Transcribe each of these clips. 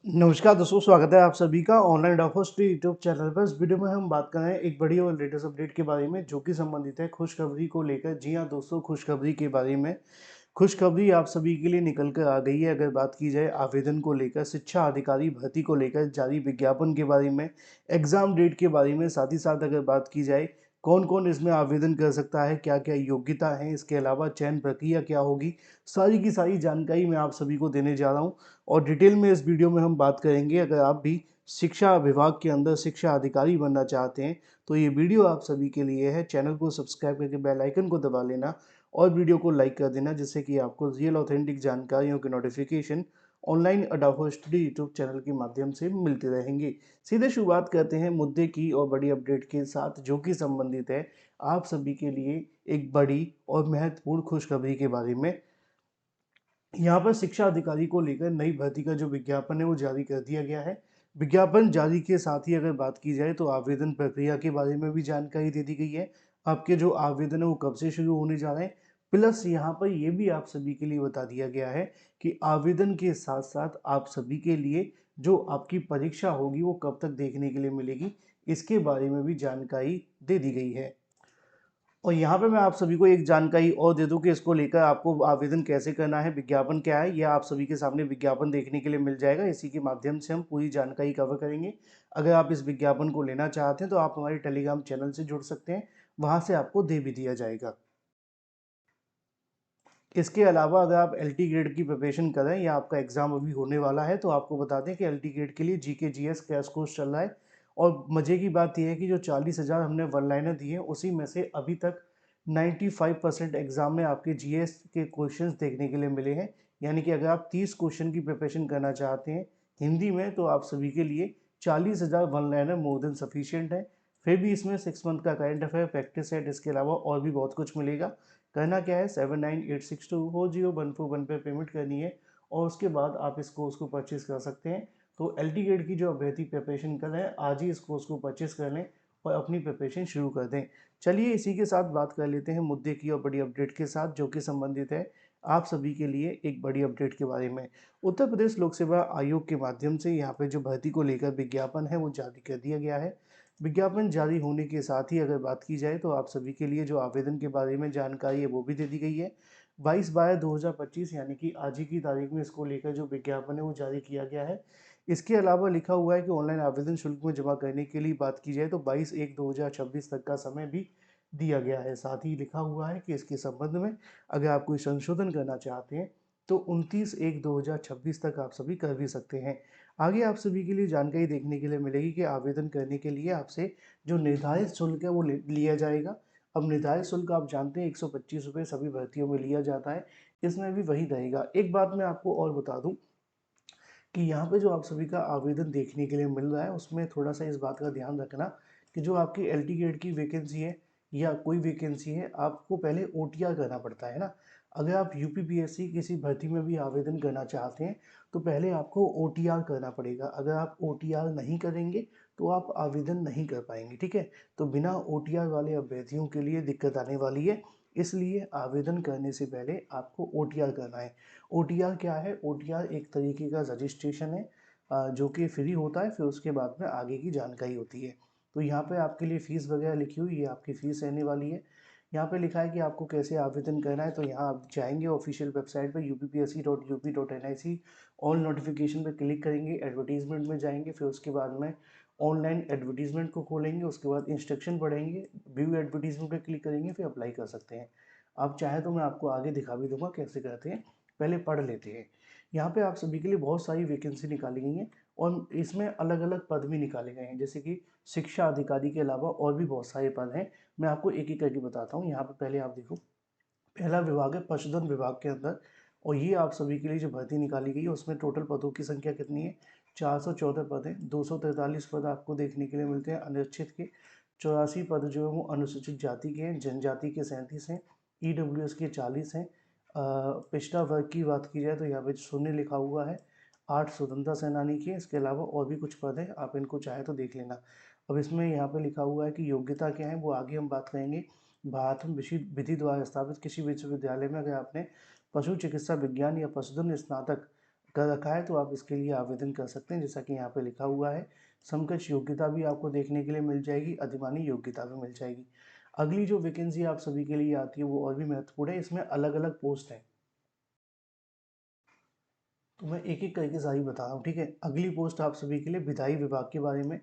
नमस्कार दोस्तों, स्वागत है आप सभी का ऑनलाइन डॉफोस्ट्री यूट्यूब चैनल पर। इस वीडियो में हम बात कर रहे हैं एक बड़ी और लेटेस्ट अपडेट के बारे में जो कि संबंधित है खुशखबरी को लेकर। जी हाँ दोस्तों, खुशखबरी के बारे में। खुशखबरी आप सभी के लिए निकल कर आ गई है। अगर बात की जाए आवेदन को लेकर, शिक्षा अधिकारी भर्ती को लेकर जारी विज्ञापन के बारे में, एग्जाम डेट के बारे में, साथ ही साथ अगर बात की जाए कौन कौन इसमें आवेदन कर सकता है, क्या क्या योग्यता है, इसके अलावा चयन प्रक्रिया क्या होगी, सारी की सारी जानकारी मैं आप सभी को देने जा रहा हूँ। और डिटेल में इस वीडियो में हम बात करेंगे। अगर आप भी शिक्षा विभाग के अंदर शिक्षा अधिकारी बनना चाहते हैं तो ये वीडियो आप सभी के लिए है। चैनल को सब्सक्राइब करके बेल आइकन को दबा लेना और वीडियो को लाइक कर देना, जिससे कि आपको रियल ऑथेंटिक जानकारियों के नोटिफिकेशन ऑनलाइन अडाफो स्टडी यूट्यूब चैनल के माध्यम से मिलते रहेंगे। सीधे शुरुआत करते हैं मुद्दे की और बड़ी अपडेट के साथ, जो कि संबंधित है आप सभी के लिए एक बड़ी और महत्वपूर्ण खुशखबरी के बारे में। यहाँ पर शिक्षा अधिकारी को लेकर नई भर्ती का जो विज्ञापन है वो जारी कर दिया गया है। विज्ञापन जारी के साथ ही अगर बात की जाए तो आवेदन प्रक्रिया के बारे में भी जानकारी दे दी गई है। आपके जो आवेदन है वो कब से शुरू होने जा रहे हैं, प्लस यहाँ पर ये भी आप सभी के लिए बता दिया गया है कि आवेदन के साथ साथ आप सभी के लिए जो आपकी परीक्षा होगी वो कब तक देखने के लिए मिलेगी, इसके बारे में भी जानकारी दे दी गई है। और यहाँ पे मैं आप सभी को एक जानकारी और दे दूं कि इसको लेकर आपको आवेदन कैसे करना है, विज्ञापन क्या है, यह आप सभी के सामने विज्ञापन देखने के लिए मिल जाएगा। इसी के माध्यम से हम पूरी जानकारी कवर करेंगे। अगर आप इस विज्ञापन को लेना चाहते हैं तो आप हमारे टेलीग्राम चैनल से जुड़ सकते हैं, वहाँ से आपको दे भी दिया जाएगा। इसके अलावा अगर आप LT ग्रेड की प्रिपरेशन कर रहे हैं या आपका एग्जाम अभी होने वाला है तो आपको बता दें कि LT ग्रेड के लिए GK GS क्रैश कोर्स चल रहा है। और मज़े की बात यह है कि जो 40,000 हमने वन लाइनर दिए उसी में से अभी तक 95% एग्जाम में आपके GS के क्वेश्चंस देखने के लिए मिले हैं। यानी कि अगर आप 30 क्वेश्चन की प्रिपरेशन करना चाहते हैं हिंदी में तो आप सभी के लिए 40,000 one liner more than sufficient है। फिर भी इसमें 6 मंथ का करंट अफेयर प्रैक्टिस सेट, इसके अलावा और भी बहुत कुछ मिलेगा। करना क्या है, 7986240141 पे पेमेंट करनी है और उसके बाद आप इस कोर्स को परचेज कर सकते हैं। तो LT ग्रेड की जो अभ्यर्थी प्रिपरेशन कर रहे हैं आज ही इस कोर्स को परचेज कर लें और अपनी प्रिपरेशन शुरू कर दें। चलिए इसी के साथ बात कर लेते हैं मुद्दे की और बड़ी अपडेट के साथ, जो कि संबंधित है आप सभी के लिए एक बड़ी अपडेट के बारे में। उत्तर प्रदेश लोक सेवा आयोग के माध्यम से यहाँ पे जो भर्ती को लेकर विज्ञापन है वो जारी कर दिया गया है। विज्ञापन जारी होने के साथ ही अगर बात की जाए तो आप सभी के लिए जो आवेदन के बारे में जानकारी है वो भी दे दी गई है। 22/12/2025 यानी कि आज ही की तारीख में इसको लेकर जो विज्ञापन है वो जारी किया गया है। इसके अलावा लिखा हुआ है कि ऑनलाइन आवेदन शुल्क में जमा करने के लिए बात की जाए तो 22/1/2026 तक का समय भी दिया गया है। साथ ही लिखा हुआ है कि इसके संबंध में अगर आप कोई संशोधन करना चाहते हैं तो 29/1/2026 तक आप सभी कर भी सकते हैं। आगे आप सभी के लिए जानकारी देखने के लिए मिलेगी कि आवेदन करने के लिए आपसे जो निर्धारित शुल्क है वो लिया जाएगा। अब निर्धारित शुल्क आप जानते हैं 125 रुपये सभी भर्तियों में लिया जाता है, इसमें भी वही रहेगा। एक बात मैं आपको और बता दूं कि यहाँ पे जो आप सभी का आवेदन देखने के लिए मिल रहा है उसमें थोड़ा सा इस बात का ध्यान रखना कि जो आपकी LT ग्रेड की वैकेंसी है या कोई वैकेंसी है आपको पहले OTR करना पड़ता है ना। अगर आप UPPSC किसी भर्ती में भी आवेदन करना चाहते हैं तो पहले आपको OTR करना पड़ेगा। अगर आप OTR नहीं करेंगे तो आप आवेदन नहीं कर पाएंगे, ठीक है। तो बिना OTR वाले अभ्यर्थियों के लिए दिक्कत आने वाली है, इसलिए आवेदन करने से पहले आपको OTR करना है। OTR क्या है? OTR एक तरीके का रजिस्ट्रेशन है जो कि फ्री होता है, फिर उसके बाद में आगे की जानकारी होती है। तो यहाँ पे आपके लिए फ़ीस वगैरह लिखी हुई है, आपकी फ़ीस रहने वाली है। यहाँ पे लिखा है कि आपको कैसे आवेदन करना है, तो यहाँ आप जाएंगे ऑफिशियल वेबसाइट पे uppsc.up.nic, ऑल नोटिफिकेशन पे क्लिक करेंगे, एडवर्टीजमेंट में जाएंगे, फिर उसके बाद में ऑनलाइन एडवर्टीजमेंट को खोलेंगे, उसके बाद इंस्ट्रक्शन पढ़ेंगे, व्यू एडवर्टीजमेंट पे क्लिक करेंगे, फिर अप्लाई कर सकते हैं। आप चाहे तो मैं आपको आगे दिखा भी दूंगा कैसे करते हैं, पहले पढ़ लेते हैं। यहाँ पे आप सभी के लिए बहुत सारी वैकेंसी निकाली गई हैं और इसमें अलग अलग पद भी निकाले गए हैं, जैसे कि शिक्षा अधिकारी के अलावा और भी बहुत सारे पद हैं। मैं आपको एक एक करके बताता हूँ। यहाँ पे पहले आप देखो, पहला विभाग है पशुधन विभाग के अंदर, और ये आप सभी के लिए जो भर्ती निकाली गई है उसमें टोटल पदों की संख्या कितनी है, 414 पद हैं। 243 पद आपको देखने के लिए मिलते हैं अनुच्छेद के। 84 पद जो है वो अनुसूचित जाति के हैं, जनजाति के 37 हैं, EWS के 40 हैं। पिछड़ा वर्ग की बात की जाए तो यहाँ पे शून्य लिखा हुआ है। 8 स्वतंत्रता सेनानी के, इसके अलावा और भी कुछ पद हैं, आप इनको चाहे तो देख लेना। अब इसमें यहाँ पे लिखा हुआ है कि योग्यता क्या है वो आगे हम बात करेंगे। भारत में विधि द्वारा स्थापित किसी विश्वविद्यालय में अगर आपने पशु चिकित्सा विज्ञान या पशुधन स्नातक कर रखा है तो आप इसके लिए आवेदन कर सकते हैं, जैसा कि यहाँ पे लिखा हुआ है। समकक्ष योग्यता भी आपको देखने के लिए मिल जाएगी, अधिमानी योग्यता भी मिल जाएगी। अगली जो वैकेंसी आप सभी के लिए आती है वो और भी महत्वपूर्ण है, इसमें अलग अलग पोस्ट है, तो मैं एक एक करके सारी बता रहा हूँ, ठीक है। अगली पोस्ट आप सभी के लिए विधायी विभाग के बारे में।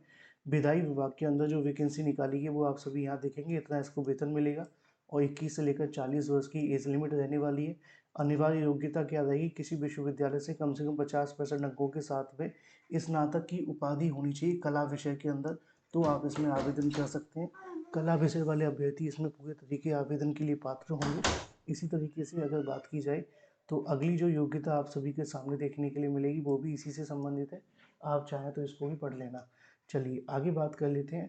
विधायी विभाग के अंदर जो वैकेंसी निकाली है वो आप सभी यहाँ देखेंगे, इतना इसको वेतन मिलेगा और 21 से लेकर 40 वर्ष की एज लिमिट रहने वाली है। अनिवार्य योग्यता क्या रहेगी, किसी विश्वविद्यालय से कम 50% अंकों के साथ में स्नातक की उपाधि होनी चाहिए कला विषय के अंदर, तो आप इसमें आवेदन कर सकते हैं। कला विषय वाले अभ्यर्थी इसमें पूरे तरीके आवेदन के लिए पात्र होंगे। इसी तरीके से अगर बात की जाए तो अगली जो योग्यता आप सभी के सामने देखने के लिए मिलेगी वो भी इसी से संबंधित है, आप चाहें तो इसको भी पढ़ लेना। चलिए आगे बात कर लेते हैं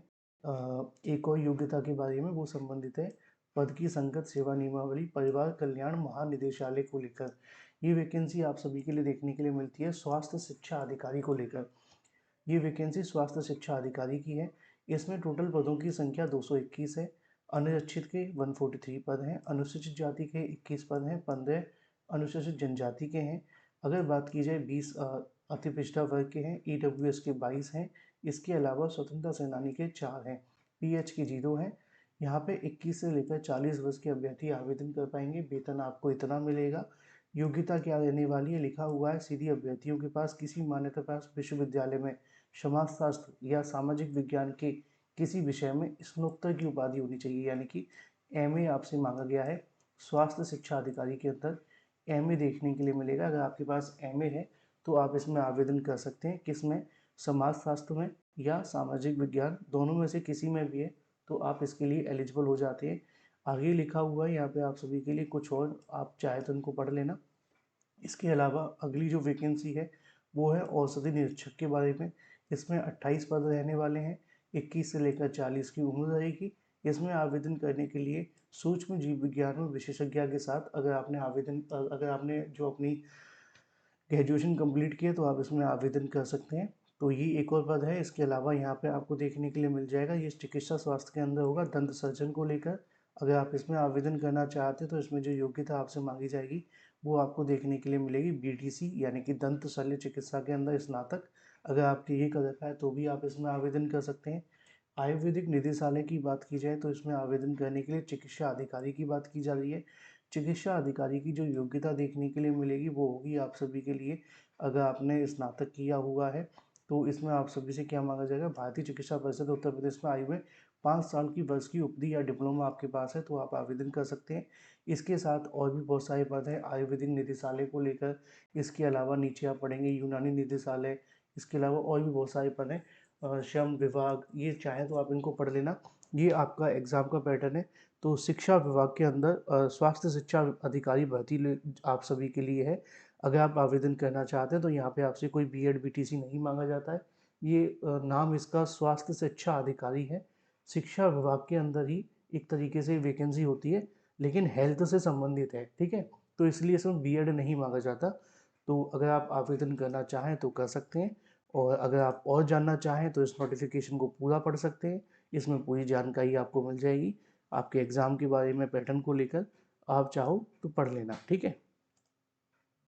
एक और योग्यता के बारे में, वो संबंधित है पद की संगत सेवा नियमावली परिवार कल्याण महानिदेशालय को लेकर। ये वैकेंसी आप सभी के लिए देखने के लिए मिलती है स्वास्थ्य शिक्षा अधिकारी को लेकर। ये वैकेंसी स्वास्थ्य शिक्षा अधिकारी की है। इसमें टोटल पदों की संख्या 221 है। अनुरक्षित के 143 पद हैं, अनुसूचित जाति के 21 पद हैं, 15 अनुसूचित जनजाति के हैं। अगर बात की जाए 20 अति पिछड़ा वर्ग के हैं, ईडब्ल्यूएस के 22 हैं। इसके अलावा स्वतंत्रता सेनानी के 4 हैं, पीएच के 0 हैं। यहाँ पे 21 से लेकर 40 वर्ष के अभ्यर्थी आवेदन कर पाएंगे, वेतन आपको इतना मिलेगा। योग्यता क्या रहने वाली है, लिखा हुआ है सीधी अभ्यर्थियों के पास किसी मान्यता प्राप्त विश्वविद्यालय में समाजशास्त्र या सामाजिक विज्ञान के किसी विषय में स्नातक की उपाधि होनी चाहिए, यानी कि एमए आपसे मांगा गया है। स्वास्थ्य शिक्षा अधिकारी के अंदर एमए देखने के लिए मिलेगा। अगर आपके पास एमए है तो आप इसमें आवेदन कर सकते हैं, किसमें, समाजशास्त्र में या सामाजिक विज्ञान, दोनों में से किसी में भी है तो आप इसके लिए एलिजिबल हो जाते हैं। आगे लिखा हुआ है यहाँ पे आप सभी के लिए कुछ और, आप चाहे तो उनको पढ़ लेना। इसके अलावा अगली जो वैकेंसी है वो है औषधि निरीक्षक के बारे में। इसमें 28 पद रहने वाले हैं, 21 से लेकर 40 की उम्र रहेगी। इसमें आवेदन करने के लिए सूक्ष्म जीव विज्ञान में विशेषज्ञ के साथ अगर आपने जो अपनी ग्रेजुएशन कंप्लीट की है तो आप इसमें आवेदन कर सकते हैं। तो ये एक और पद है। इसके अलावा यहाँ पे आपको देखने के लिए मिल जाएगा, ये चिकित्सा स्वास्थ्य के अंदर होगा, दंत सर्जन को लेकर। अगर आप इसमें आवेदन करना चाहते हैं तो इसमें जो योग्यता आपसे मांगी जाएगी वो आपको देखने के लिए मिलेगी बीटीसी, यानी कि दंत शल्य चिकित्सा के अंदर स्नातक। अगर आपके ये कर रखा है तो भी आप इसमें आवेदन कर सकते हैं। आयुर्वेदिक निदेशालय की बात की जाए तो इसमें आवेदन करने के लिए चिकित्सा अधिकारी की बात की जा रही है। चिकित्सा अधिकारी की जो योग्यता देखने के लिए मिलेगी वो होगी आप सभी के लिए, अगर आपने स्नातक किया हुआ है तो इसमें आप सभी से क्या मांगा जाएगा, भारतीय चिकित्सा परिषद उत्तर प्रदेश में आयु में 5 साल की वर्ष की उपरी या डिप्लोमा आपके पास है तो आप आवेदन कर सकते हैं। इसके साथ और भी बहुत सारे पद हैं आयुर्वेदिक निदेशालय को लेकर। इसके अलावा नीचे आप पढ़ेंगे यूनानी निदेशालय। इसके अलावा और भी बहुत सारे पद हैं, श्रम विभाग, ये चाहे तो आप इनको पढ़ लेना। ये आपका एग्ज़ाम का पैटर्न है। तो शिक्षा विभाग के अंदर स्वास्थ्य शिक्षा अधिकारी भर्ती आप सभी के लिए है। अगर आप आवेदन करना चाहते हैं तो यहाँ पे आपसे कोई बीएड बीटीसी नहीं मांगा जाता है। ये नाम इसका स्वास्थ्य शिक्षा अधिकारी है। शिक्षा विभाग के अंदर ही एक तरीके से वैकेंसी होती है, लेकिन हेल्थ से संबंधित है, ठीक है। तो इसलिए इसमें बीएड नहीं मांगा जाता। तो अगर आप आवेदन करना चाहें तो कर सकते हैं, और अगर आप और जानना चाहें तो इस नोटिफिकेशन को पूरा पढ़ सकते हैं। इसमें पूरी जानकारी आपको मिल जाएगी आपके एग्ज़ाम के बारे में, पैटर्न को लेकर। आप चाहो तो पढ़ लेना, ठीक है।